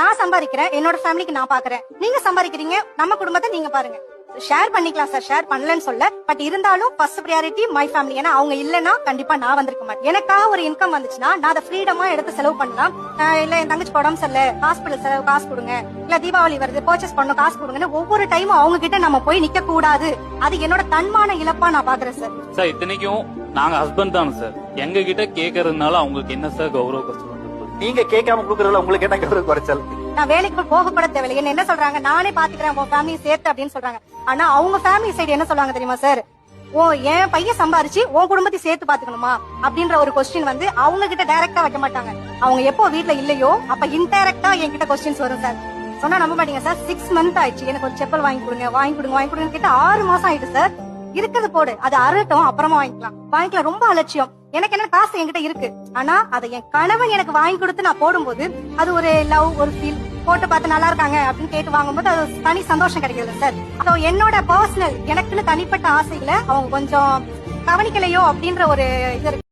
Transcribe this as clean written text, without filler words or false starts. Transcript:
நான் சம்பாதிக்கிறேன், என்னோட ஃபேமிலிக்கு நான் பாக்குறேன், நீங்க சம்பாதிக்கிறீங்க, நம்ம குடும்பத்தை நீங்க பாருங்க. ஷேர் பண்ணிக்கலாம் சார், ஷேர் பண்ணலன்னு சொல்ல. பட் இருந்தாலும் ஃபர்ஸ்ட் பிரியாரிட்டி மை ஃபேமிலி. ஏன்னா அவங்க இல்லன்னா கண்டிப்பா நான் வந்திருக்க மாட்டேன். எனக்கா ஒரு இன்கம் வந்துச்சுன்னா நான் அதை ஃப்ரீடமா எடுத்து செலவு பண்ணலாம். இல்ல என் தங்கச்சி உடம்பு சரியில்லை, ஹாஸ்பிட்டல் செலவு காசு கொடுங்க, இல்ல தீபாவளி வருது பர்ச்சேஸ் பண்ணணும் காசு கொடுங்கன்னு ஒவ்வொரு டைமும் அவங்க கிட்ட நம்ம போய் நிக்க கூடாது. அது என்னோட தன்மான இழப்பா நான் பாக்குறேன் சார். சார் இத்தனைக்கும் நாங்க ஹஸ்பண்ட் தானே சார், எங்க கிட்ட கேக்குறதுனால அவங்களுக்கு என்ன சார் கௌரவ கஷ்டம்? நீங்க கேட்காம குடுக்கறதுல உங்களுக்கு என்ன கௌரவ குறைச்சல்? நான் வேலைக்கு போக கூட தேவையில்லை. என்ன சொல்றாங்க, நானே பாத்துக்கிறேன் உன் ஃபேமிலி சேர்த்து அப்படின்னு சொல்றாங்க. ஆனா அவங்க ஃபேமிலி சைடு என்ன சொல்லுவாங்க தெரியுமா சார், ஓ என் பையன் சம்பாரிச்சு உன் குடும்பத்தை சேர்த்து பாத்துக்கணுமா அப்படின்ற ஒரு கொஸ்டின் வந்து அவங்க கிட்ட டைரக்டா வைக்க மாட்டாங்க. அவங்க எப்போ வீட்டுல இல்லையோ அப்ப இன்டைரக்டா என்கிட்ட கொஸ்டின்ஸ் வரும் சார். சொன்னா நம்ப மாட்டீங்க சார், 6 மந்த் ஆயிடுச்சு எனக்கு ஒரு செப்பல் வாங்கி கொடுங்க வாங்கி கொடுங்க வாங்கி கொடுங்க கிட்ட 6 மாசம் ஆயிடுச்சு சார். இருக்கிறது போடு, அது அறட்டும் அப்புறமா வாங்கிக்கலாம். ரொம்ப அலட்சியம். எனக்கு என்ன காசு என்கிட்ட இருக்கு, ஆனா அதை என் கணவன் எனக்கு வாங்கி கொடுத்து நான் போடும்போது அது ஒரு லவ், ஒரு ஃபீல். போட்டு பார்த்து நல்லா இருக்காங்க அப்படின்னு கேட்டு வாங்கும்போது அது தனி சந்தோஷம் கிடைக்கிறது சார். சோ என்னோட பர்சனல் எனக்குன்னு தனிப்பட்ட ஆசைகளை அவங்க கொஞ்சம் கவனிக்கலையோ அப்படின்ற ஒரு இது இருக்கு.